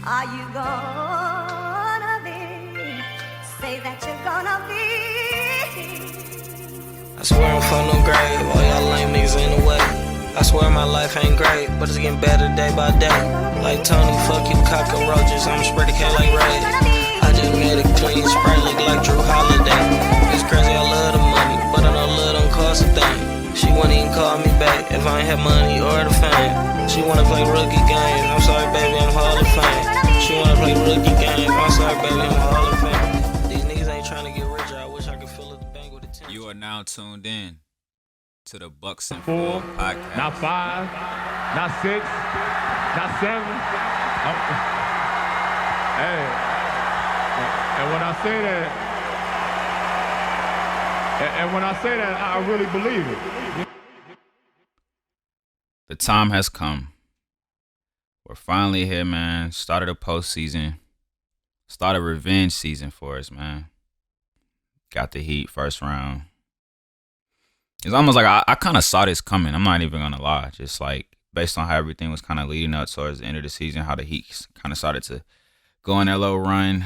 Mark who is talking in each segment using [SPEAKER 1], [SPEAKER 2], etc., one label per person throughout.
[SPEAKER 1] Are you gonna be? Say that you're gonna be.
[SPEAKER 2] I swear I'm from no grave, all y'all lame niggas in the way. I swear my life ain't great, but it's getting better day by day. Like Tony, fuck you cockroaches, I'm spread the K like Ray. I just made a clean spray, look like Drew Holiday. It's crazy, I love the money, but I know love don't cost a thing. She wouldn't even call me back if I ain't had money or the fame. She wanna play rookie games, I'm sorry baby, I'm Hall of Fame. She wanna play rookie games, I'm sorry baby, I'm Hall of Fame. These niggas ain't trying to get richer, I wish I could fill up the bank with attention.
[SPEAKER 3] You are now tuned in to the Bucks and
[SPEAKER 4] 4,
[SPEAKER 3] podcast.
[SPEAKER 4] not 5, not 6, not 7. Hey, and when I say that, I really believe it.
[SPEAKER 3] The time has come. We're finally here, man. Started a postseason. Started revenge season for us, man. Got the Heat first round. It's almost like I kind of saw this coming. I'm not even going to lie. Just like based on how everything was kind of leading up towards the end of the season, how the Heat kind of started to go on their little run,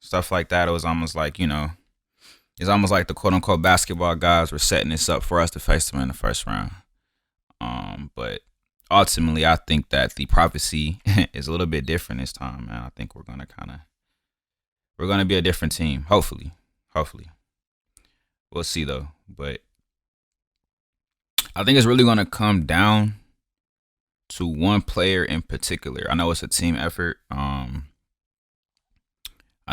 [SPEAKER 3] stuff like that. It was almost like, it's almost like the quote unquote basketball guys were setting this up for us to face them in the first round. But ultimately, I think that the prophecy is a little bit different this time, man. I think we're going to be a different team. Hopefully. We'll see though. But I think it's really going to come down to one player in particular. I know it's a team effort. I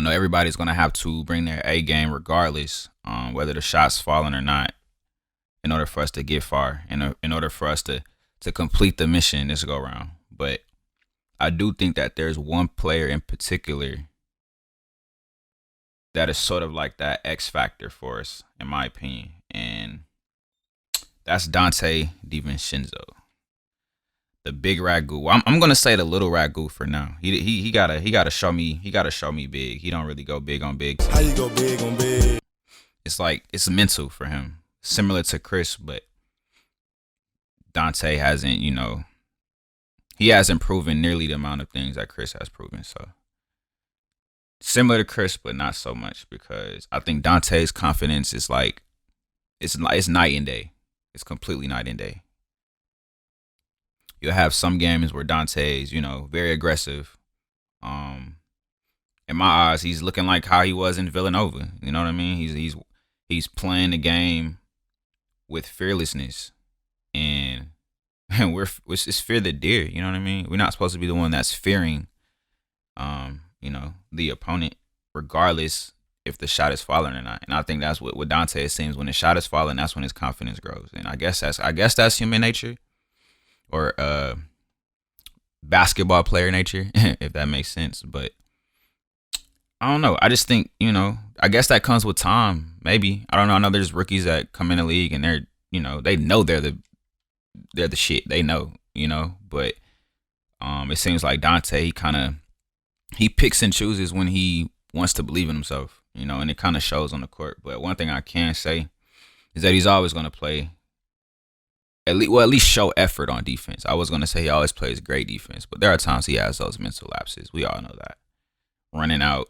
[SPEAKER 3] know everybody's going to have to bring their A game regardless, whether the shot's falling or not, in order for us to get far, in order for us to complete the mission this go round. But I do think that there's one player in particular that is sort of like that X factor for us, in my opinion. And that's Donte Divincenzo, the big ragu. I'm gonna say the little ragu for now. He gotta show me big. He don't really go big on big.
[SPEAKER 5] How you go big on big?
[SPEAKER 3] It's like it's mental for him, similar to Chris, but Donte hasn't. He hasn't proven nearly the amount of things that Chris has proven. So similar to Chris, but not so much, because I think Dante's confidence is like it's night and day. It's completely night and day. You'll have some games where Dante's, very aggressive. In my eyes, he's looking like how he was in Villanova. You know what I mean? He's playing the game with fearlessness, and it's fear the deer. You know what I mean? We're not supposed to be the one that's fearing, the opponent, regardless if the shot is falling or not. And I think that's what Donte, it seems, when the shot is falling, that's when his confidence grows. And I guess that's human nature, or basketball player nature, if that makes sense. But I don't know. I just think, I guess that comes with time. Maybe. I don't know. I know there's rookies that come in the league and they're, they know they're the shit. They know, but it seems like Donte, he picks and chooses when he wants to believe in himself, and it kind of shows on the court. But one thing I can say is that he's always going to play, at least show effort on defense. I was going to say he always plays great defense, but there are times he has those mental lapses. We all know that. Running out,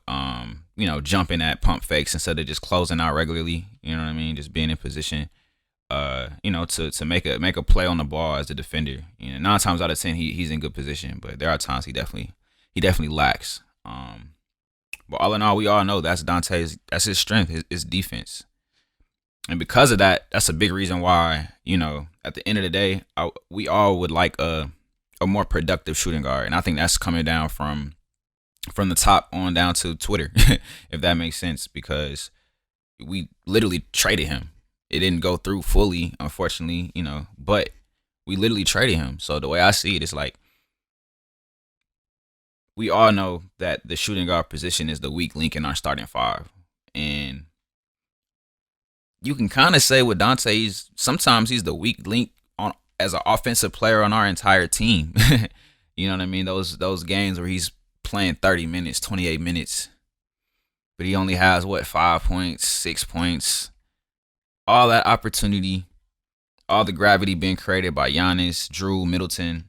[SPEAKER 3] jumping at pump fakes instead of just closing out regularly. You know what I mean? Just being in position, to make a play on the ball as a defender. 9 times out of 10 he's in good position, but there are times he definitely lacks. But all in all, we all know that's his strength, his defense. And because of that, that's a big reason why, at the end of the day, we all would like a more productive shooting guard. And I think that's coming down from the top on down to Twitter, if that makes sense, because we literally traded him. It didn't go through fully, unfortunately, but we literally traded him. So the way I see it is like, we all know that the shooting guard position is the weak link in our starting five. And you can kind of say with Donte, sometimes he's the weak link as an offensive player on our entire team. You know what I mean? Those games where he's playing 30 minutes, 28 minutes, but he only has 5 points, 6 points. All that opportunity, all the gravity being created by Giannis, Drew, Middleton,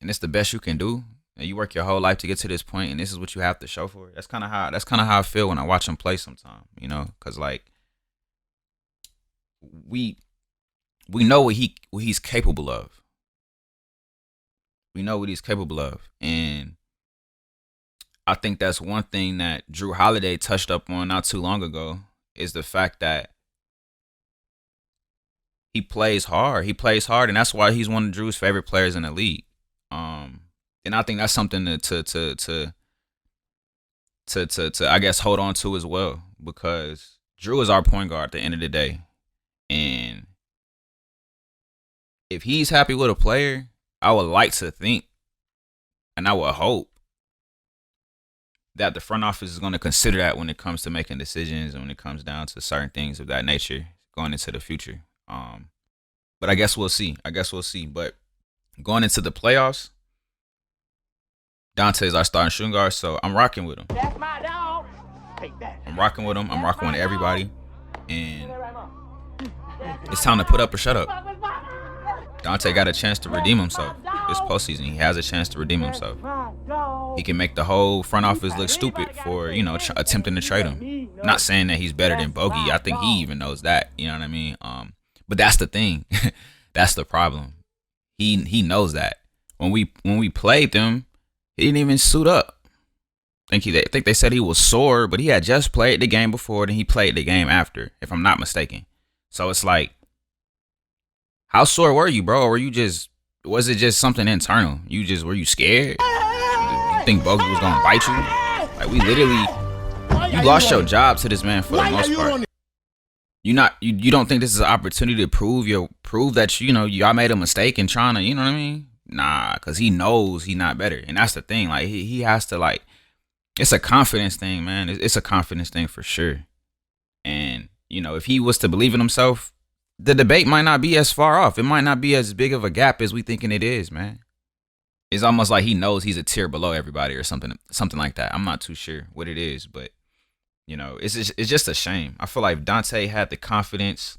[SPEAKER 3] and it's the best you can do. And you work your whole life to get to this point, and this is what you have to show for it. That's kind of how I feel when I watch him play sometimes, because like we know what he's capable of. We know what he's capable of, and I think that's one thing that Drew Holiday touched up on not too long ago is the fact that he plays hard. He plays hard, and that's why he's one of Drew's favorite players in the league. And I think that's something to I guess hold on to as well, because Drew is our point guard at the end of the day, and if he's happy with a player, I would like to think, and I would hope that the front office is going to consider that when it comes to making decisions and when it comes down to certain things of that nature going into the future. But I guess we'll see. But going into the playoffs, Donte is our starting shooting guard, so I'm rocking with him.
[SPEAKER 4] That's my dog. Take that.
[SPEAKER 3] I'm rocking with him. I'm rocking with everybody. And it's time to put up or shut up. Donte got a chance to redeem himself this postseason. He has a chance to redeem himself. He can make the whole front office look stupid for, attempting to trade him. Not saying that he's better than Bogey. I think he even knows that. You know what I mean? But that's the thing. That's the problem. He knows that. When we played them, he didn't even suit up. I think they said he was sore, but he had just played the game before, then he played the game after, if I'm not mistaken. So it's like, how sore were you, bro? Or was it just something internal? Were you scared? You think Bogey was gonna bite you? Like, we literally, you lost your job to this man for the most part. You don't think this is an opportunity to prove that y'all made a mistake in trying to, you know what I mean? Nah, because he knows he's not better. And that's the thing. Like, he has to, like, it's a confidence thing, man. It's a confidence thing for sure. And, if he was to believe in himself, the debate might not be as far off. It might not be as big of a gap as we thinking it is, man. It's almost like he knows he's a tier below everybody or something like that. I'm not too sure what it is, but, it's just a shame. I feel like Donte had the confidence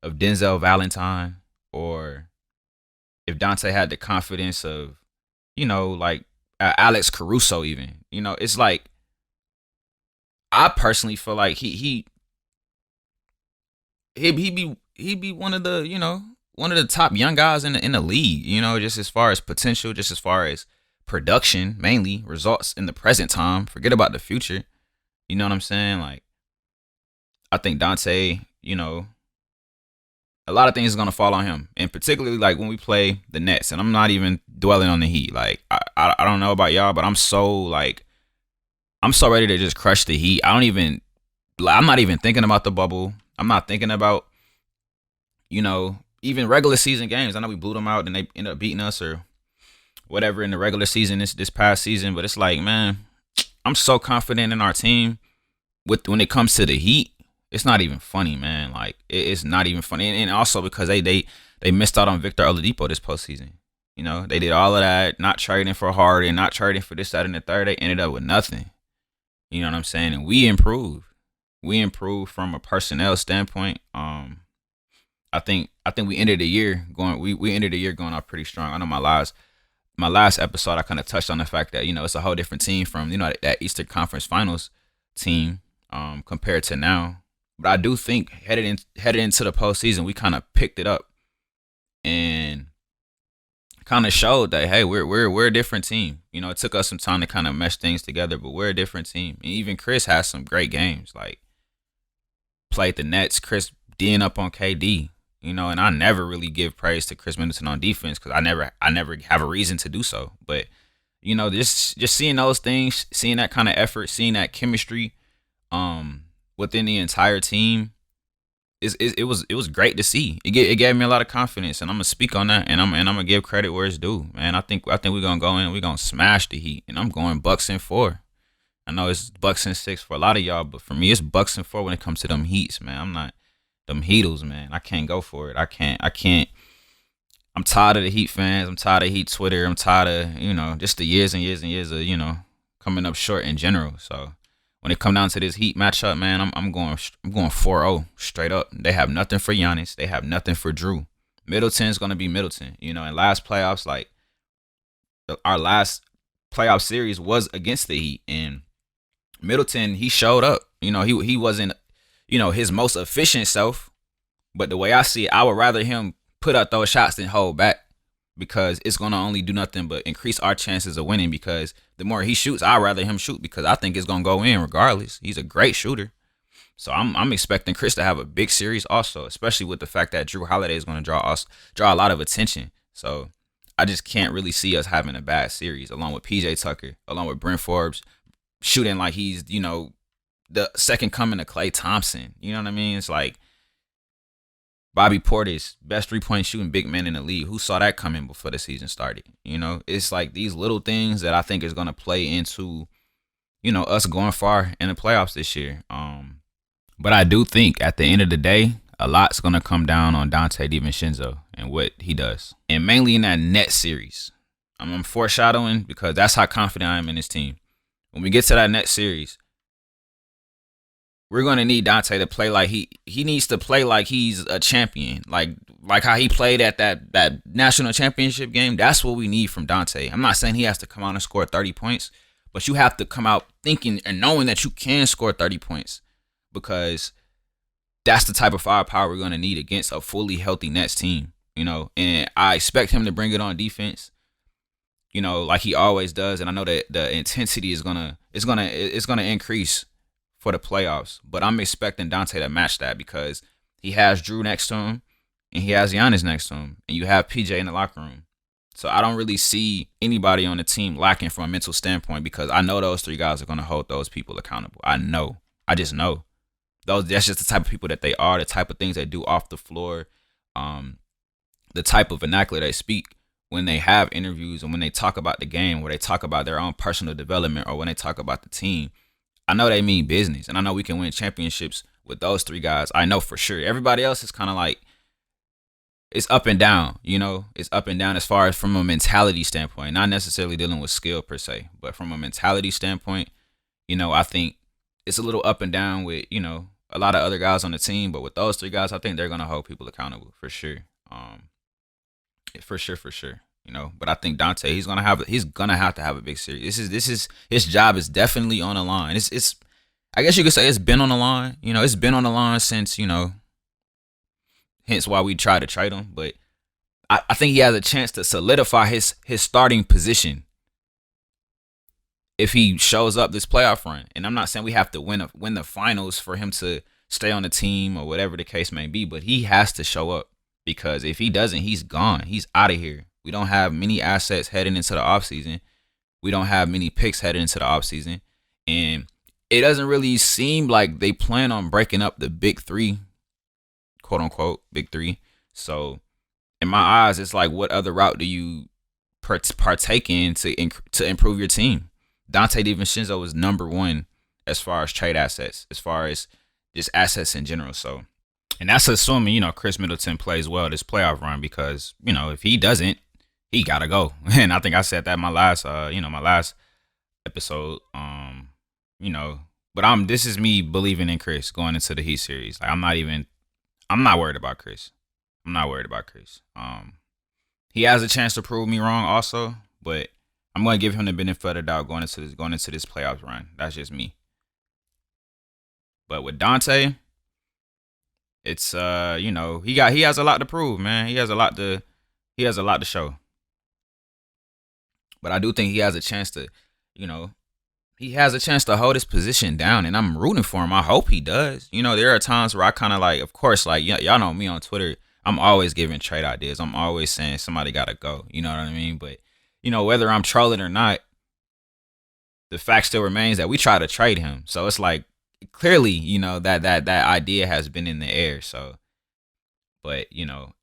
[SPEAKER 3] of Denzel Valentine, or if Donte had the confidence of, like Alex Caruso even. It's like, I personally feel like he'd be one of the top young guys in the league, just as far as potential, just as far as production, mainly results in the present time. Forget about the future. You know what I'm saying? Like, I think Donte, a lot of things are gonna fall on him, and particularly like when we play the Nets. And I'm not even dwelling on the Heat. Like, I don't know about y'all, but I'm so ready to just crush the Heat. I'm not even thinking about the bubble. I'm not thinking about, even regular season games. I know we blew them out and they ended up beating us or whatever in the regular season this past season. But it's like, man, I'm so confident in our team when it comes to the Heat. It's not even funny, man. Like, it's not even funny. And also because they missed out on Victor Oladipo this postseason. They did all of that, not trading for Harden, not trading for this, that, and the third. They ended up with nothing. You know what I'm saying? And we improved. We improved from a personnel standpoint. I think we ended the year going off pretty strong. I know my last episode I kind of touched on the fact that it's a whole different team from that Eastern Conference Finals team compared to now. But I do think headed into the postseason, we kind of picked it up and kind of showed that, hey, we're a different team. It took us some time to kind of mesh things together, but we're a different team. And even Chris has some great games. Like, played the Nets, Chris D'ing up on KD. And I never really give praise to Chris Middleton on defense because I never have a reason to do so. But just seeing those things, seeing that kind of effort, seeing that chemistry, within the entire team, it was great to see. It gave me a lot of confidence, and I'm gonna speak on that, and I'm gonna give credit where it's due, man. I think we're gonna go in, we're gonna smash the Heat, and I'm going Bucks in 4. I know it's Bucks in 6 for a lot of y'all, but for me, it's Bucks in 4 when it comes to them Heats, man. I'm not them Heatles, man. I can't go for it. I can't. I'm tired of the Heat fans. I'm tired of Heat Twitter. I'm tired of just the years and years and years of coming up short in general. So when it come down to this Heat matchup, man, I'm going 4-0 straight up. They have nothing for Giannis. They have nothing for Drew. Middleton's gonna be Middleton. In last playoffs, like our last playoff series was against the Heat, and Middleton, he showed up. He wasn't, his most efficient self, but the way I see it, I would rather him put up those shots than hold back, because it's going to only do nothing but increase our chances of winning, because the more he shoots, I'd rather him shoot, because I think it's going to go in regardless. He's a great shooter. So I'm expecting Chris to have a big series also, especially with the fact that Drew Holiday is going to draw a lot of attention. So I just can't really see us having a bad series, along with PJ Tucker, along with Brent Forbes shooting like he's, the second coming of Klay Thompson. You know what I mean? It's like Bobby Portis, best 3-point shooting big man in the league. Who saw that coming before the season started? It's like these little things that I think is going to play into, us going far in the playoffs this year. But I do think at the end of the day, a lot's going to come down on Donte Divincenzo and what he does. And mainly in that Nets series. I'm foreshadowing because that's how confident I am in this team. When we get to that Nets series, we're going to need Donte to play like he needs to play like he's a champion. Like how he played at that national championship game. That's what we need from Donte. I'm not saying he has to come out and score 30 points, but you have to come out thinking and knowing that you can score 30 points, because that's the type of firepower we're going to need against a fully healthy Nets team, and I expect him to bring it on defense, like he always does. And I know that the intensity is going to increase for the playoffs, but I'm expecting Donte to match that, because he has Drew next to him and he has Giannis next to him, and you have PJ in the locker room. So I don't really see anybody on the team lacking from a mental standpoint, because I know those three guys are going to hold those people accountable. I just know. That's just the type of people that they are, the type of things they do off the floor, the type of vernacular they speak when they have interviews and when they talk about the game, where they talk about their own personal development, or when they talk about the team. I know they mean business, and I know we can win championships with those three guys. I know for sure. Everybody else is kind of like, it's up and down, it's up and down as far as from a mentality standpoint, not necessarily dealing with skill per se, but from a mentality standpoint, I think it's a little up and down with, a lot of other guys on the team, but with those three guys, I think they're going to hold people accountable for sure. For sure. But I think Donte, he's gonna have to have a big series. This is his job is definitely on the line. It's I guess you could say it's been on the line. It's been on the line since, hence why we tried to trade him. But I think he has a chance to solidify his starting position if he shows up this playoff run. And I'm not saying we have to win the finals for him to stay on the team or whatever the case may be, but he has to show up, because if he doesn't, he's gone. He's out of here. We don't have many assets heading into the offseason. We don't have many picks heading into the offseason. And it doesn't really seem like they plan on breaking up the big three, quote unquote, big three. So in my eyes, it's like, what other route do you partake in to improve your team? Donte DiVincenzo is number one as far as trade assets, as far as just assets in general. So, and that's assuming, Chris Middleton plays well this playoff run, because, if he doesn't, he gotta go. And I think I said that in my last episode. But this is me believing in Chris going into the Heat series. Like, I'm not worried about Chris. He has a chance to prove me wrong also, but I'm gonna give him the benefit of the doubt going into this playoffs run. That's just me. But with Donte, it's he has a lot to prove, man. He has a lot to show. But I do think he has a chance to, hold his position down, and I'm rooting for him. I hope he does. There are times where I kind of like, of course, like, y'all know me on Twitter, I'm always giving trade ideas. I'm always saying somebody got to go. You know what I mean? But, whether I'm trolling or not, the fact still remains that we try to trade him. So it's like, clearly, that idea has been in the air. So, but,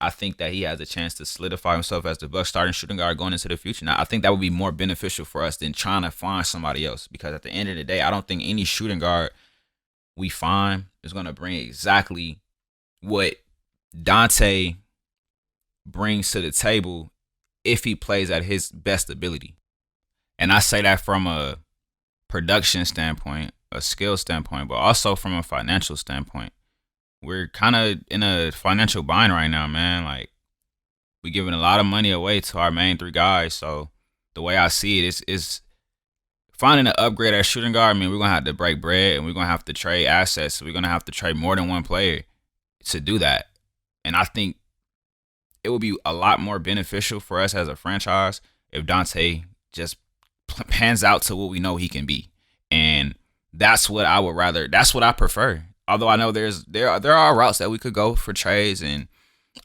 [SPEAKER 3] I think that he has a chance to solidify himself as the Bucks starting shooting guard going into the future. Now, I think that would be more beneficial for us than trying to find somebody else, because at the end of the day, I don't think any shooting guard we find is going to bring exactly what Donte brings to the table if he plays at his best ability. And I say that from a production standpoint, a skill standpoint, but also from a financial standpoint. We're kind of in a financial bind right now, man. Like, we're giving a lot of money away to our main three guys. So the way I see it is finding an upgrade at shooting guard, I mean, we're gonna have to break bread and we're gonna have to trade assets. We're gonna have to trade more than one player to do that. And I think it would be a lot more beneficial for us as a franchise if Donte just pans out to what we know he can be. And that's what I would rather. That's what I prefer. Although I know there are routes that we could go for trades, and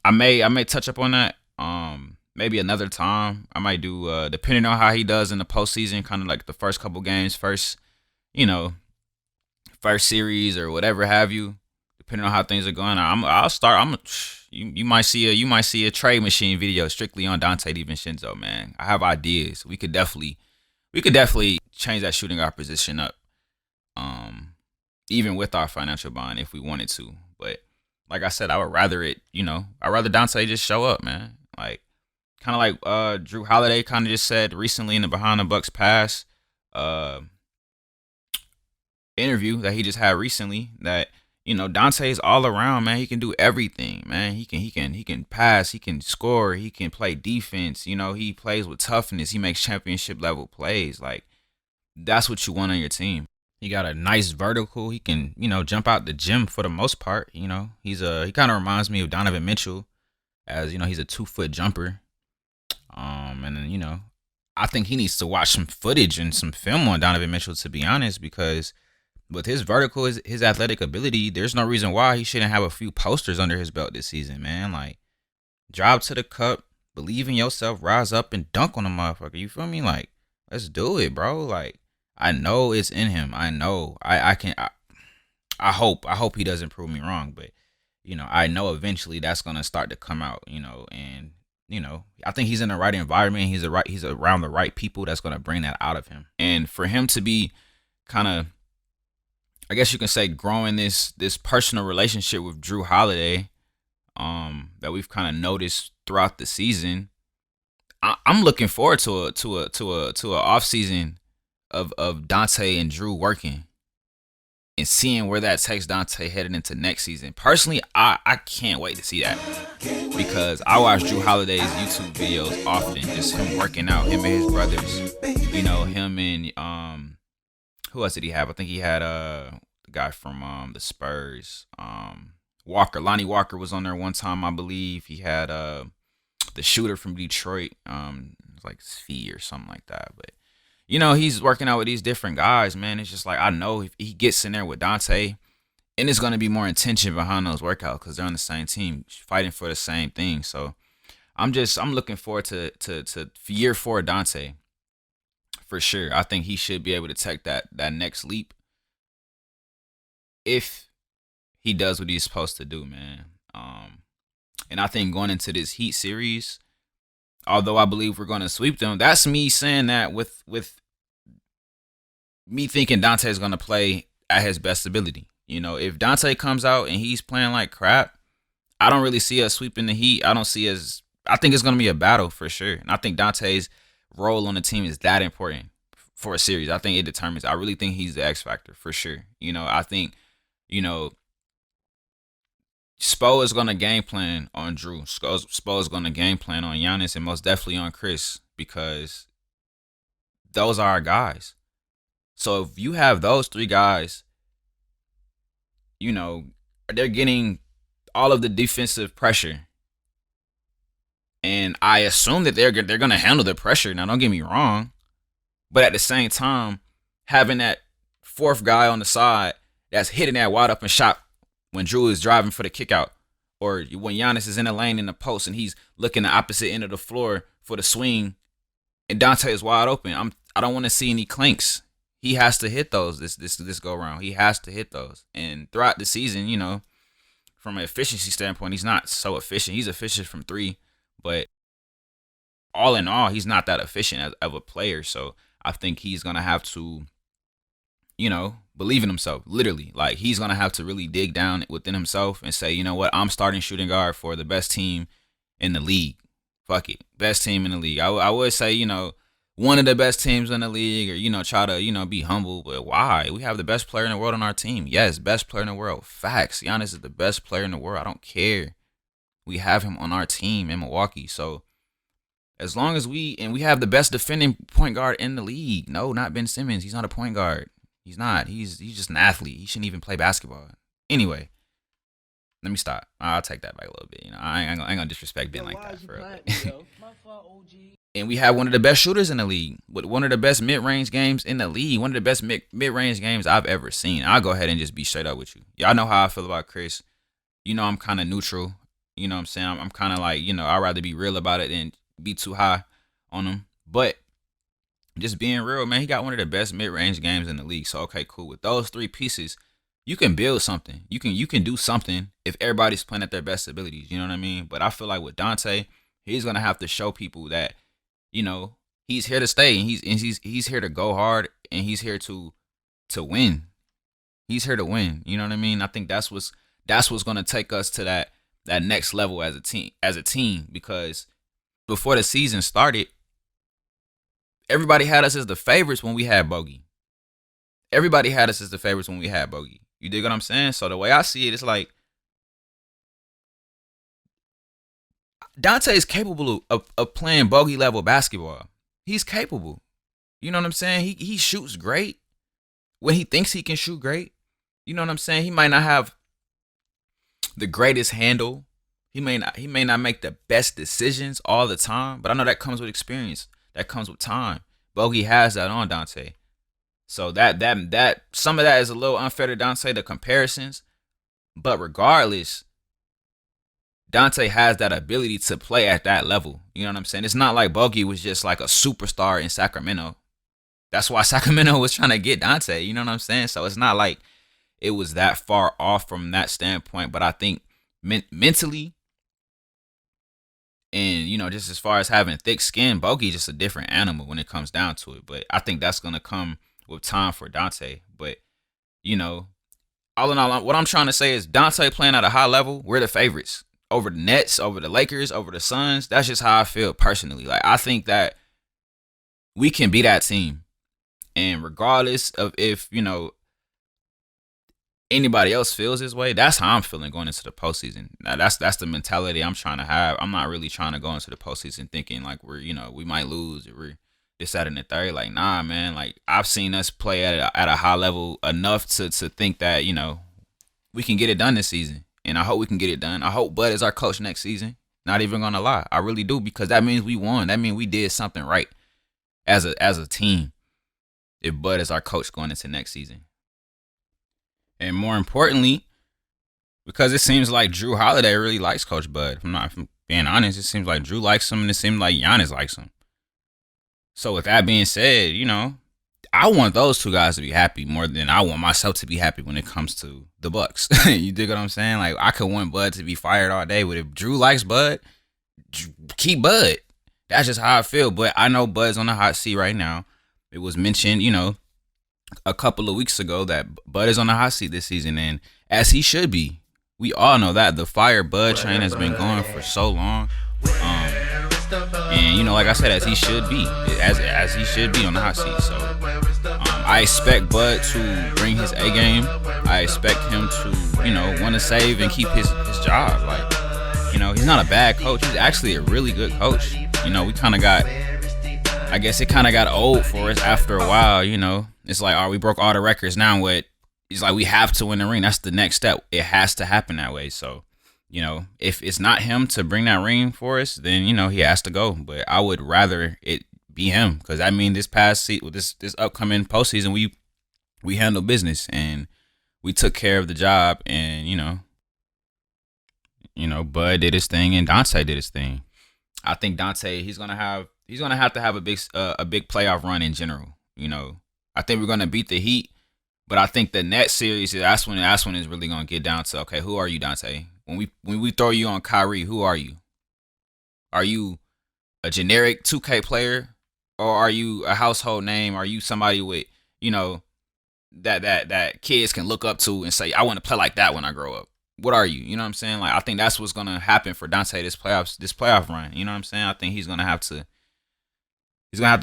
[SPEAKER 3] I may touch up on that. Maybe another time. I might do depending on how he does in the postseason, kind of like the first couple games, first series or whatever have you. Depending on how things are going, I'll start. You might see a trade machine video strictly on Donte Divincenzo, man. I have ideas. We could definitely change that shooting guard position up. Even with our financial bond if we wanted to. But like I said, I would rather I'd rather Donte just show up, man. Like kind of like Drew Holiday kind of just said recently in the Behind the Bucks Pass interview that he just had recently that Donte is all around, man. He can do everything, man. He can pass, he can score, he can play defense. He plays with toughness. He makes championship level plays. Like that's what you want on your team. He got a nice vertical. He can, jump out the gym for the most part. He kind of reminds me of Donovan Mitchell, as he's a 2-foot jumper. And then I think he needs to watch some footage and some film on Donovan Mitchell, to be honest, because with his vertical, his athletic ability, there's no reason why he shouldn't have a few posters under his belt this season, man. Like drive to the cup, believe in yourself, rise up and dunk on a motherfucker. You feel me? Like let's do it, bro. Like. I know it's in him. I know. I hope he doesn't prove me wrong, but I know eventually that's gonna start to come out. And I think he's in the right environment. He's around the right people that's gonna bring that out of him. And for him to be kind of, I guess you can say, growing this personal relationship with Drew Holiday, that we've kind of noticed throughout the season. I'm looking forward to a offseason of Donte and Drew working and seeing where that takes Donte headed into next season. Personally, I can't wait to see that because I watch Drew Holiday's YouTube videos often, just him working out, him and his brothers, him and who else did he have? I think he had the guy from the Spurs, Walker. Lonnie Walker was on there one time, I believe. He had the shooter from Detroit, like Svi or something like that, but he's working out with these different guys, man. It's just like, I know if he gets in there with Donte, and it's going to be more intention behind those workouts because they're on the same team, fighting for the same thing. So I'm looking forward to year 4 Donte for sure. I think he should be able to take that next leap if he does what he's supposed to do, man. And I think going into this Heat series, although I believe we're going to sweep them, that's me saying that with me thinking Donte is going to play at his best ability. If Donte comes out and he's playing like crap, I don't really see us sweeping the Heat. I think it's going to be a battle for sure. And I think Dante's role on the team is that important for a series. I think it determines. I really think he's the X factor for sure. I think, Spo is going to game plan on Drew. Spo is going to game plan on Giannis and most definitely on Chris because those are our guys. So if you have those 3 guys, they're getting all of the defensive pressure. And I assume that they're going to handle the pressure. Now, don't get me wrong. But at the same time, having that 4th guy on the side that's hitting that wide open shot when Drew is driving for the kick out, or when Giannis is in the lane in the post and he's looking the opposite end of the floor for the swing and Donte is wide open, I don't want to see any clinks. He has to hit those this go around. He has to hit those. And throughout the season, from an efficiency standpoint, he's not so efficient. He's efficient from 3, but all in all, he's not that efficient of a player. So I think he's going to have to, believe in himself, literally. Like, he's going to have to really dig down within himself and say, you know what, I'm starting shooting guard for the best team in the league. Fuck it. Best team in the league. I would say, one of the best teams in the league, or, try to, be humble. But why? We have the best player in the world on our team. Yes, best player in the world. Facts. Giannis is the best player in the world. I don't care. We have him on our team in Milwaukee. So As long as we have the best defending point guard in the league. No, not Ben Simmons. He's not a point guard. He's not. He's just an athlete. He shouldn't even play basketball. Anyway, let me stop. I'll take that back a little bit. I ain't gonna disrespect Ben like that for real. And we have one of the best shooters in the league, with one of the best mid-range games in the league, one of the best mid-range games I've ever seen. I'll go ahead and just be straight up with you. Y'all know how I feel about Chris. I'm kind of neutral. You know what I'm saying? I'm kind of like, I'd rather be real about it than be too high on him. But just being real, man, he got one of the best mid-range games in the league. So, okay, cool. With those three pieces, you can build something. You can do something if everybody's playing at their best abilities. You know what I mean? But I feel like with Donte, he's going to have to show people that, he's here to stay, and he's here to go hard, and he's here to win. He's here to win. You know what I mean? I think that's what's going to take us to that next level as a team, because before the season started, everybody had us as the favorites when we had Bogey. Everybody had us as the favorites when we had Bogey. You dig what I'm saying? So the way I see it, it's like Donte is capable of playing Bogey level basketball. He's capable. You know what I'm saying? He shoots great when he thinks he can shoot great. You know what I'm saying? He might not have the greatest handle. He may not make the best decisions all the time, but I know that comes with experience. That comes with time. Bogey has that on Donte. So that some of that is a little unfair to Donte, the comparisons. But regardless, Donte has that ability to play at that level. You know what I'm saying? It's not like Bogey was just like a superstar in Sacramento. That's why Sacramento was trying to get Donte. You know what I'm saying? So it's not like it was that far off from that standpoint. But I think mentally, and, just as far as having thick skin, Bogey's just a different animal when it comes down to it. But I think that's going to come with time for Donte. But, all in all, what I'm trying to say is Donte playing at a high level, we're the favorites. Over the Nets, over the Lakers, over the Suns. That's just how I feel personally. Like, I think that we can be that team. And regardless of if, anybody else feels this way, that's how I'm feeling going into the postseason. Now, that's the mentality I'm trying to have. I'm not really trying to go into the postseason thinking like we might lose or we're this, that, and the third. Like, nah, man. Like, I've seen us play at a high level enough to think that, we can get it done this season. And I hope we can get it done. I hope Bud is our coach next season. Not even gonna lie. I really do, because that means we won. That means we did something right as a team if Bud is our coach going into next season. And more importantly, because it seems like Drew Holiday really likes Coach Bud. If I'm being honest, it seems like Drew likes him, and it seems like Giannis likes him. So with that being said, I want those two guys to be happy more than I want myself to be happy when it comes to the Bucks. You dig what I'm saying? Like, I could want Bud to be fired all day, but if Drew likes Bud, keep Bud. That's just how I feel. But I know Bud's on the hot seat right now. It was mentioned, a couple of weeks ago that Bud is on the hot seat this season, and as he should be. We all know that the fire Bud train has been going for so long. And like I said, as he should be, as he should be on the hot seat. So I expect Bud to bring his A game. I expect him to, want to save and keep his job. Like, he's not a bad coach. He's actually a really good coach. We kind of got, I guess it kind of got old for us after a while. It's like, we broke all the records. Now what? It's like we have to win the ring. That's the next step. It has to happen that way. So, if it's not him to bring that ring for us, then, he has to go. But I would rather it be him, because I mean, this upcoming postseason, we handled business and we took care of the job, and Bud did his thing and Donte did his thing. I think Donte, he's gonna have to have a big playoff run in general. I think we're gonna beat the Heat, but I think the Nets series, that's when it's really gonna get down to, okay, who are you, Donte? When we throw you on Kyrie, who are you? Are you a generic 2K player, or are you a household name? Are you somebody with, that kids can look up to and say, I want to play like that when I grow up? What are you? You know what I'm saying? Like, I think that's what's gonna happen for Donte this playoff run. You know what I'm saying? I think he's gonna have to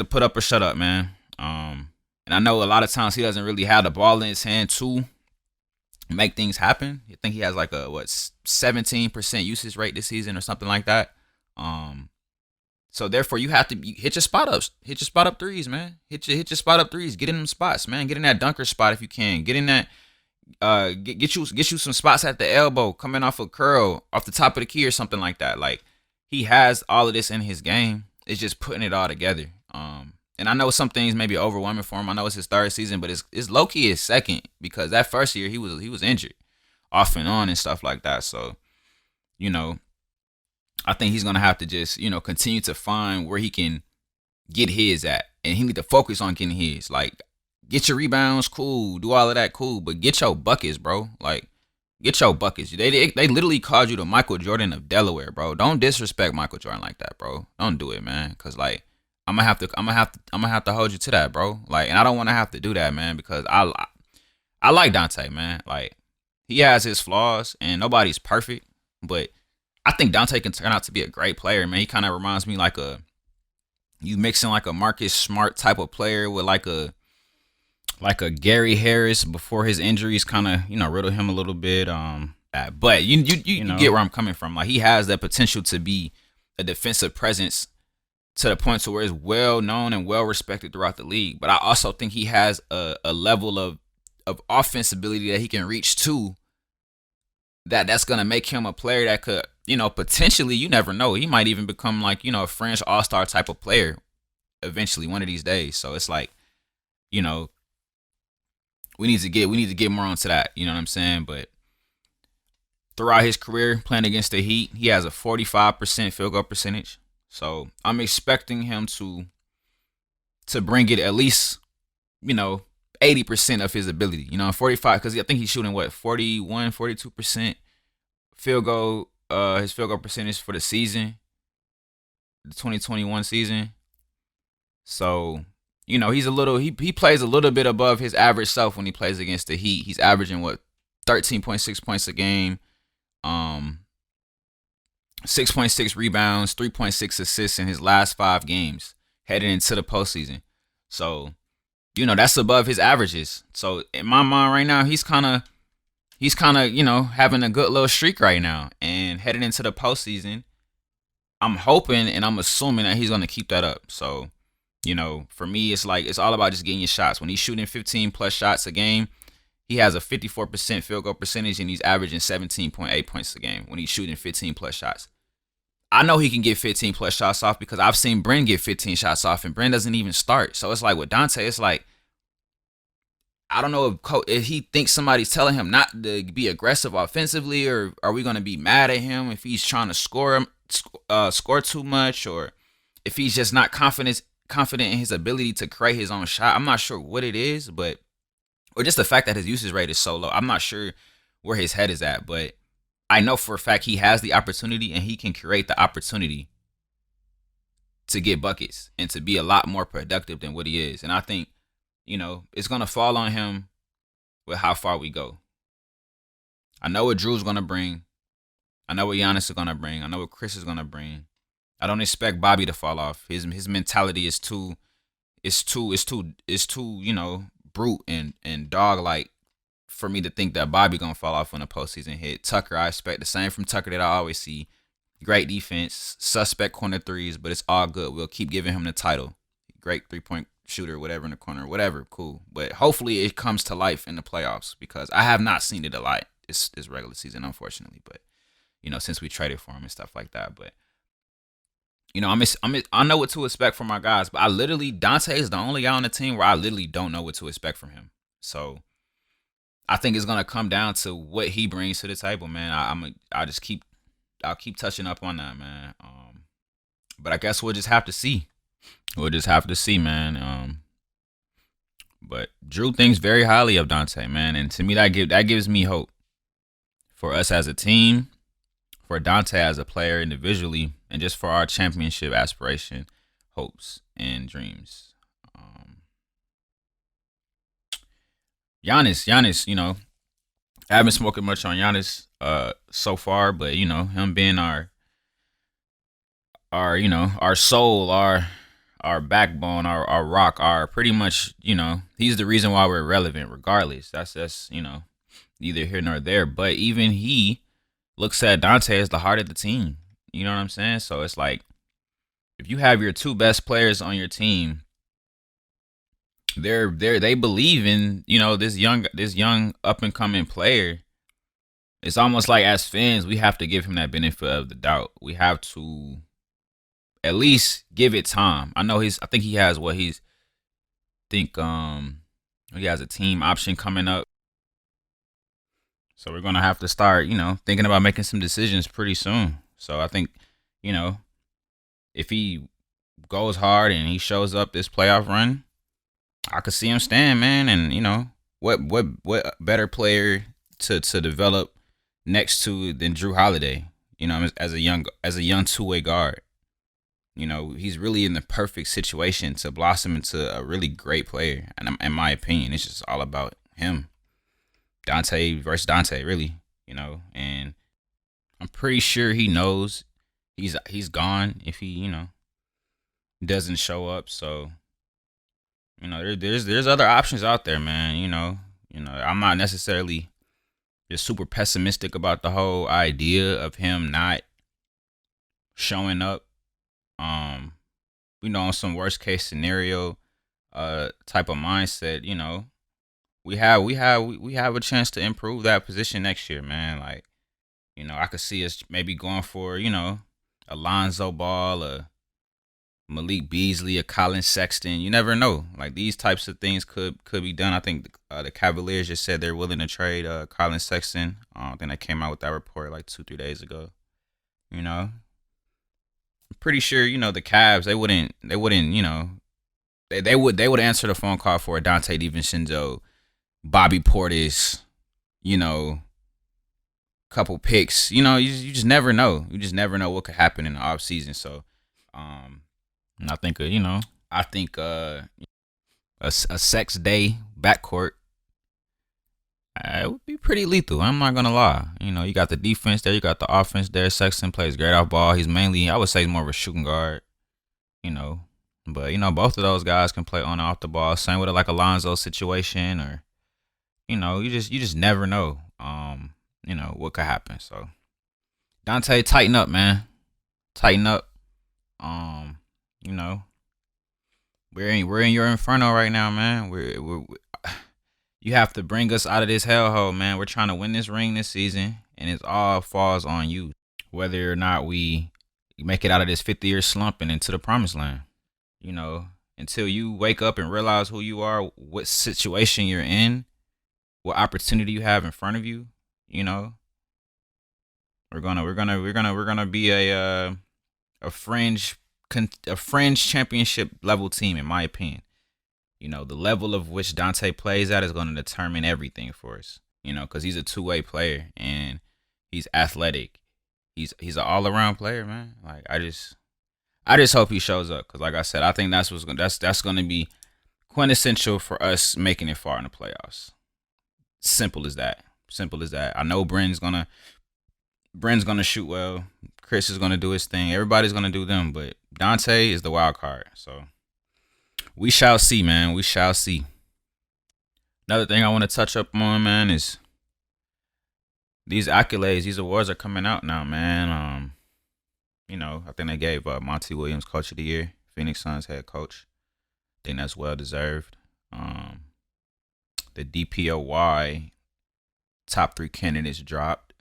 [SPEAKER 3] put up or shut up, man. And I know a lot of times he doesn't really have the ball in his hand to make things happen. I think he has like a 17% usage rate this season or something like that. So therefore, you have to hit your spot ups, hit your spot up threes, man. Hit your spot up threes. Get in them spots, man. Get in that dunker spot if you can. Get in that. Get you some spots at the elbow, coming off a curl, off the top of the key or something like that. Like he has all of this in his game. It's just putting it all together. And I know some things may be overwhelming for him. I know it's his third season, but it's low key his second because that first year he was injured off and on and stuff like that. So, you know, I think he's gonna have to just, you know, continue to find where he can get his at, and he need to focus on getting his. Like, get your rebounds, cool, do all of that, cool, but get your buckets, bro. Like, get your buckets. They literally called you the Michael Jordan of Delaware, bro. Don't disrespect Michael Jordan like that, bro. Don't do it, man. Cause like I'm gonna have to hold you to that, bro. Like, and I don't want to have to do that, man, because I like Donte, man. Like, he has his flaws, and nobody's perfect, but I think Donte can turn out to be a great player, man. He kind of reminds me like you mixing like a Marcus Smart type of player with like a Gary Harris before his injuries kind of, you know, riddled him a little bit. But you get where I'm coming from. Like, he has that potential to be a defensive presence to the point to where it's well known and well respected throughout the league. But I also think he has a level of offense ability that he can reach to that's gonna make him a player that could, you know, potentially, you never know, he might even become like, you know, a French all-star type of player eventually one of these days. So it's like, you know, we need to get more onto that, you know what I'm saying? But throughout his career playing against the Heat, he has a 45% field goal percentage. So I'm expecting him to bring it at least, you know, 80% of his ability, you know, 45, because I think he's shooting 42% field goal, his field goal percentage for the season, the 2021 season. So, you know, he plays a little bit above his average self when he plays against the Heat. He's averaging 13.6 points a game, 6.6 rebounds, 3.6 assists in his last 5 games heading into the postseason. So, you know, that's above his averages. So in my mind right now, he's kind of, you know, having a good little streak right now. And heading into the postseason, I'm hoping and I'm assuming that he's going to keep that up. So, you know, for me, it's like, it's all about just getting your shots. When he's shooting 15 plus shots a game, he has a 54% field goal percentage and he's averaging 17.8 points a game when he's shooting 15 plus shots. I know he can get 15 plus shots off because I've seen Bryn get 15 shots off and Bryn doesn't even start. So it's like with Donte, it's like, I don't know if he thinks somebody's telling him not to be aggressive offensively, or are we going to be mad at him if he's trying to score too much, or if he's just not confident in his ability to create his own shot. I'm not sure what it is, or just the fact that his usage rate is so low. I'm not sure where his head is at, but I know for a fact he has the opportunity and he can create the opportunity to get buckets and to be a lot more productive than what he is. And I think, you know, it's going to fall on him with how far we go. I know what Drew's going to bring. I know what Giannis is going to bring. I know what Chris is going to bring. I don't expect Bobby to fall off. His mentality is too, you know, brute and dog-like for me to think that Bobby going to fall off when the postseason hit. Tucker, I expect the same from Tucker that I always see. Great defense, suspect corner threes, but it's all good. We'll keep giving him the title. Great three-point shooter, whatever in the corner, whatever, cool. But hopefully it comes to life in the playoffs because I have not seen it a lot this regular season, unfortunately. But, you know, since we traded for him and stuff like that. But, you know, I know what to expect from my guys, but Donte is the only guy on the team where I literally don't know what to expect from him. So I think it's gonna come down to what he brings to the table, man. I'll keep touching up on that, man. But I guess we'll just have to see. Man. But Drew thinks very highly of Donte, man, and to me that gives me hope for us as a team, for Donte as a player individually, and just for our championship aspiration, hopes, and dreams. Giannis, you know, I haven't spoken much on Giannis so far, but you know, him being our you know, our soul, our backbone, our rock, our pretty much, you know, he's the reason why we're relevant regardless. That's you know, neither here nor there. But even he looks at Donte as the heart of the team. You know what I'm saying? So it's like, if you have your two best players on your team, they believe in, this young up and coming player. It's almost like as fans, we have to give him that benefit of the doubt. We have to at least give it time. I think he has he has a team option coming up. So we're gonna have to start, thinking about making some decisions pretty soon. So I think, if he goes hard and he shows up this playoff run, I could see him stand, man. And what better player to develop next to than Drew Holiday? As a young two-way guard. He's really in the perfect situation to blossom into a really great player. And in my opinion, it's just all about him. Donte versus Donte, really. And I'm pretty sure he knows he's gone if he, doesn't show up. So, there's other options out there, man. I'm not necessarily just super pessimistic about the whole idea of him not showing up. On some worst case scenario type of mindset, we have a chance to improve that position next year, man. Like, I could see us maybe going for, a Lonzo Ball, a Malik Beasley, a Colin Sexton. You never know. Like, these types of things could be done. I think the Cavaliers just said they're willing to trade Colin Sexton. I think they came out with that report like 2-3 days ago. I'm pretty sure, the Cavs, they wouldn't, they would answer the phone call for a Donte DiVincenzo, Bobby Portis, couple picks. You just never know. You just never know what could happen in the offseason. So, I think, a sex day backcourt, it would be pretty lethal. I'm not gonna lie. You got the defense there, you got the offense there. Sexton plays great off ball. He's mainly, I would say, more of a shooting guard. But both of those guys can play on and off the ball. Same with like a Lonzo situation, or you just never know. What could happen. So, Donte, tighten up, man. Tighten up. We're in your Inferno right now, man. You have to bring us out of this hellhole, man. We're trying to win this ring this season, and it all falls on you. Whether or not we make it out of this 50-year slump and into the promised land. Until you wake up and realize who you are, what situation you're in, what opportunity you have in front of you, we're gonna be a fringe championship level team, in my opinion. The level of which Donte plays at is going to determine everything for us. Because he's a two-way player and he's athletic. He's an all-around player, man. Like, I just hope he shows up, because like I said, I think that's going to be quintessential for us making it far in the playoffs. Simple as that. I know Bren's gonna shoot well. Chris is gonna do his thing. Everybody's gonna do them, but Donte is the wild card. So we shall see, man. We shall see. Another thing I want to touch up on, man, is these accolades, these awards are coming out now, man. I think they gave Monty Williams Coach of the Year, Phoenix Suns head coach. I think that's well deserved. The DPOY top 3 candidates dropped.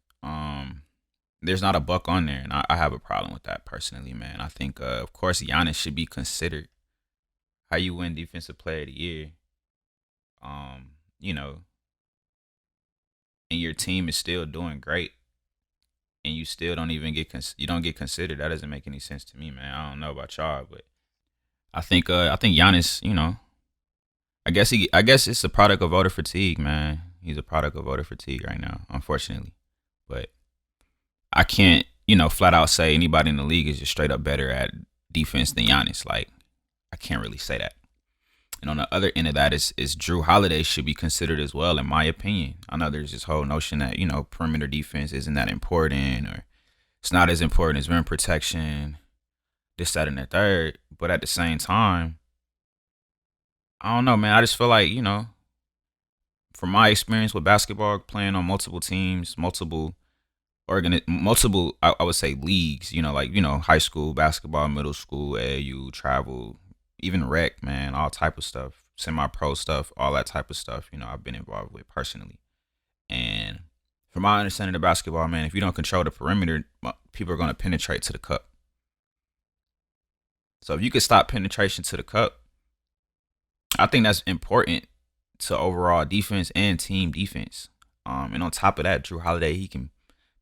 [SPEAKER 3] There's not a buck on there, and I have a problem with that personally, man. I think, of course, Giannis should be considered. How you win Defensive Player of the Year, and your team is still doing great, and you still don't even get considered. That doesn't make any sense to me, man. I don't know about y'all, but I think Giannis, I guess it's a product of voter fatigue, man. He's a product of voter fatigue right now, unfortunately. But I can't, flat out say anybody in the league is just straight up better at defense than Giannis. Like, I can't really say that. And on the other end of that is Drew Holiday should be considered as well, in my opinion. I know there's this whole notion that, perimeter defense isn't that important, or it's not as important as rim protection, this, that, and the third. But at the same time, I don't know, man. I just feel like, from my experience with basketball, playing on multiple teams, multiple multiple, I would say, leagues, like, high school basketball, middle school, AAU, travel, even rec, man, all type of stuff, semi-pro stuff, all that type of stuff, I've been involved with personally. And from my understanding of basketball, man, if you don't control the perimeter, people are going to penetrate to the cup. So if you could stop penetration to the cup, I think that's important to overall defense and team defense. And on top of that, Drew Holiday, he can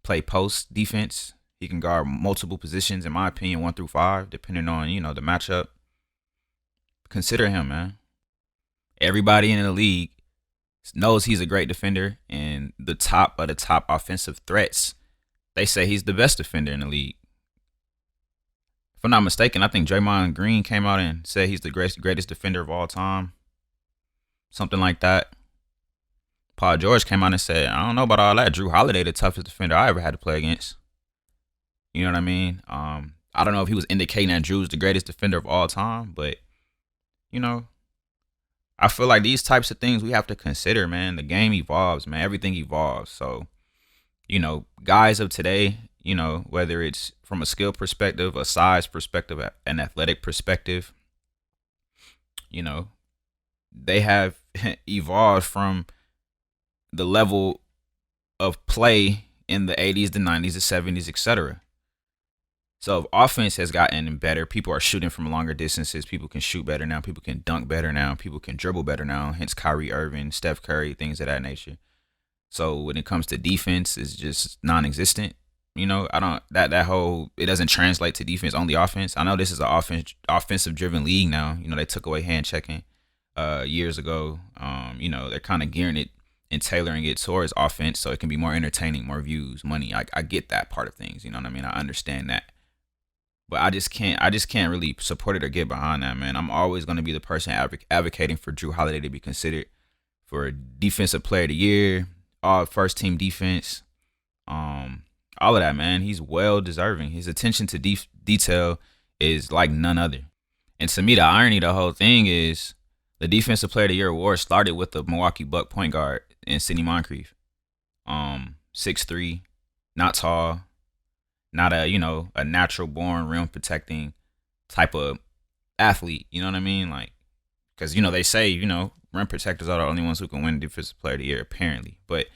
[SPEAKER 3] play post defense. He can guard multiple positions, in my opinion, 1 through 5, depending on, the matchup. Consider him, man. Everybody in the league knows he's a great defender, and the top of the top offensive threats, they say he's the best defender in the league. If I'm not mistaken, I think Draymond Green came out and said he's the greatest defender of all time. Something like that. Paul George came out and said, I don't know about all that. Drew Holiday, the toughest defender I ever had to play against. You know what I mean? I don't know if he was indicating that Drew's the greatest defender of all time, but, I feel like these types of things we have to consider, man. The game evolves, man. Everything evolves. So, guys of today, whether it's from a skill perspective, a size perspective, an athletic perspective, they have evolved from the level of play in the 80s, the 90s, the 70s, etc. So if offense has gotten better, people are shooting from longer distances. People can shoot better now. People can dunk better now. People can dribble better now. Hence Kyrie Irving, Steph Curry, things of that nature. So when it comes to defense, it's just non-existent. I don't that whole, it doesn't translate to defense, only offense. I know this is an offensive driven league now. They took away hand checking years ago. They're kind of gearing it and tailoring it towards offense so it can be more entertaining, more views, money. I get that part of things. You know what I mean? I understand that. But I just can't really support it or get behind that, man. I'm always going to be the person advocating for Drew Holiday to be considered for Defensive Player of the Year, all first team defense, all of that, man. He's well deserving. His attention to detail is like none other. And to me, the irony of the whole thing is the Defensive Player of the Year award started with the Milwaukee Bucks point guard in Sidney Moncrief. 6'3", not tall. Not a natural born rim protecting type of athlete. You know what I mean? Like, because, they say, rim protectors are the only ones who can win Defensive Player of the Year, apparently. But,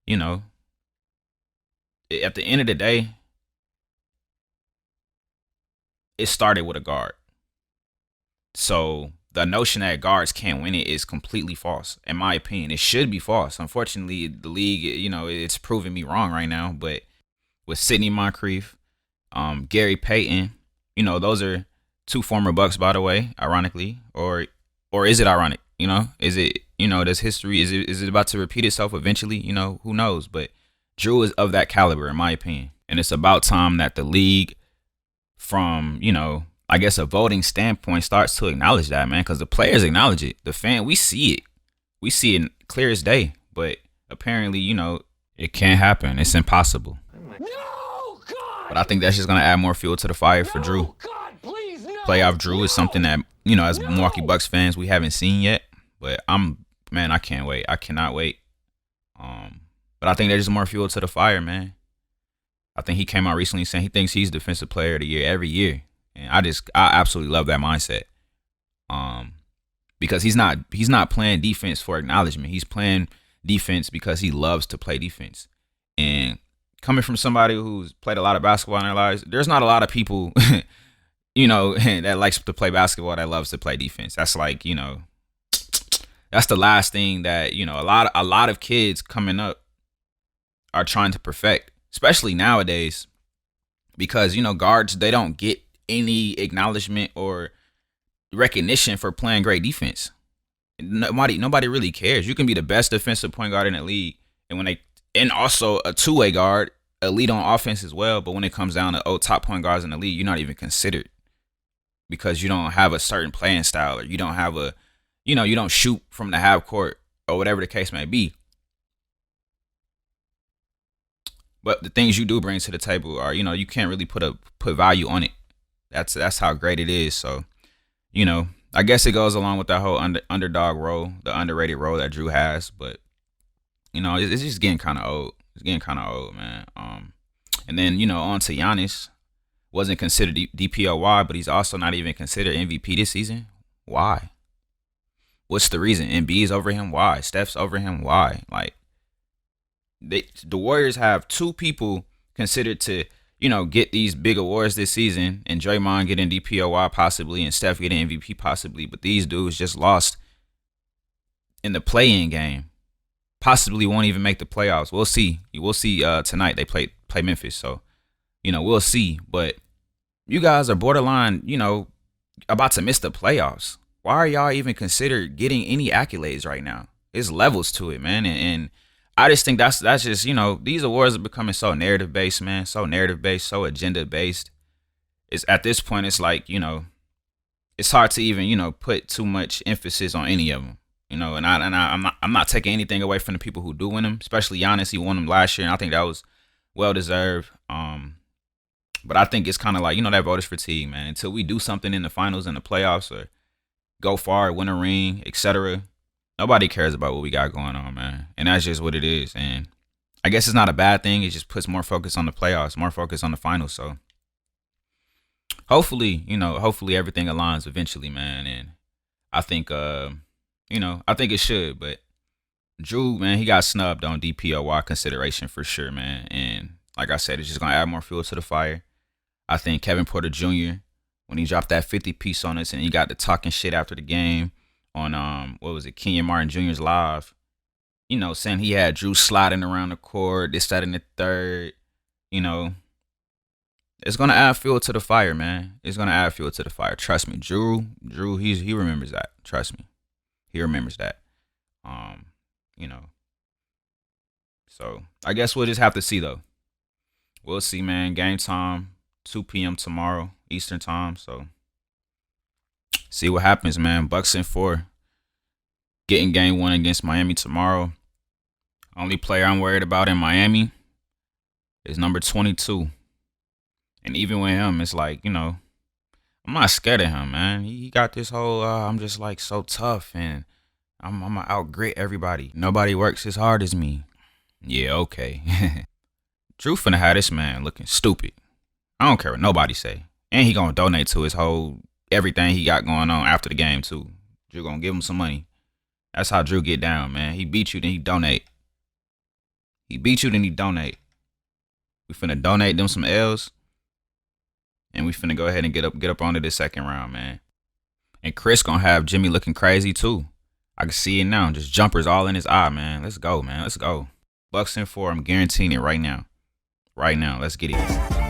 [SPEAKER 3] at the end of the day, it started with a guard. So the notion that guards can't win it is completely false, in my opinion. It should be false. Unfortunately, the league, it's proving me wrong right now. But with Sidney Moncrief, Gary Payton, those are two former Bucks, by the way, ironically, or is it ironic? Is it, does history, is it about to repeat itself eventually? Who knows? But Drew is of that caliber, in my opinion. And it's about time that the league, from, I guess a voting standpoint, starts to acknowledge that, man, because the players acknowledge it. The fan, we see it. We see it clear as day. But apparently, it can't happen. It's impossible.
[SPEAKER 5] No, God!
[SPEAKER 3] But I think that's just going to add more fuel to the fire for Drew.
[SPEAKER 5] No, God, please, no!
[SPEAKER 3] Playoff Drew is something that, as Milwaukee Bucks fans, we haven't seen yet. But I can't wait. I cannot wait. But I think there's more fuel to the fire, man. I think he came out recently saying he thinks he's Defensive Player of the Year every year. And I absolutely love that mindset. Because he's not playing defense for acknowledgement. He's playing defense because he loves to play defense. And coming from somebody who's played a lot of basketball in their lives, there's not a lot of people, that likes to play basketball that loves to play defense. That's like, that's the last thing that, a lot of kids coming up are trying to perfect, especially nowadays, because, guards, they don't get any acknowledgement or recognition for playing great defense. Nobody really cares. You can be the best defensive point guard in the league, and also a two-way guard, elite on offense as well. But when it comes down to top point guards in the league, you're not even considered because you don't have a certain playing style, or you don't have you don't shoot from the half court, or whatever the case may be. But the things you do bring to the table are, you can't really put value on it. That's how great it is. So, I guess it goes along with that whole underdog role, the underrated role that Drew has. But, it's just getting kind of old. It's getting kind of old, man. And then, on to Giannis. Wasn't considered DPOY, but he's also not even considered MVP this season. Why? What's the reason? Embiid's over him? Why? Steph's over him? Why? Like, the Warriors have two people considered to, get these big awards this season, and Draymond getting DPOY possibly, and Steph getting MVP possibly, but these dudes just lost in the play-in game. Possibly won't even make the playoffs. We'll see. We'll see tonight. They play Memphis, so we'll see. But you guys are borderline, about to miss the playoffs. Why are y'all even considered getting any accolades right now? There's levels to it, man, and I just think that's just these awards are becoming so narrative based, man, so narrative based, so agenda based. It's at this point, it's like it's hard to even put too much emphasis on any of them. And I'm not taking anything away from the people who do win them, especially Giannis. He won them last year, and I think that was well deserved. But I think it's kind of like that voters fatigue, man. Until we do something in the finals and the playoffs, or go far, win a ring, etc., nobody cares about what we got going on, man. And that's just what it is. And I guess it's not a bad thing. It just puts more focus on the playoffs, more focus on the finals. So hopefully everything aligns eventually, man. And I think I think it should, but Drew, man, he got snubbed on DPOY consideration for sure, man. And like I said, it's just going to add more fuel to the fire. I think Kevin Porter Jr., when he dropped that 50 piece on us and he got to talking shit after the game on, Kenyon Martin Jr.'s live, saying he had Drew sliding around the court, this, that, and the third, it's going to add fuel to the fire, man. It's going to add fuel to the fire. Trust me. Drew, he remembers that. Trust me. He remembers that. So I guess we'll just have to see, though. We'll see, man. Game time, 2 p.m. tomorrow, Eastern time. So see what happens, man. Bucks in 4. Getting game 1 against Miami tomorrow. Only player I'm worried about in Miami is number 22. And even with him, it's like, I'm not scared of him, man. He got this whole, I'm just like so tough and I'm going to out-grit everybody. Nobody works as hard as me. Yeah, okay. Drew finna have this man looking stupid. I don't care what nobody say. And he going to donate to his whole, everything he got going on after the game too. Drew going to give him some money. That's how Drew get down, man. He beat you, then he donate. He beat you, then he donate. We finna donate them some L's. And we finna go ahead and get up onto this second round, man. And Chris gonna have Jimmy looking crazy too. I can see it now. Just jumpers all in his eye, man. Let's go, man. Let's go. Bucks in 4. I'm guaranteeing it right now. Right now. Let's get it.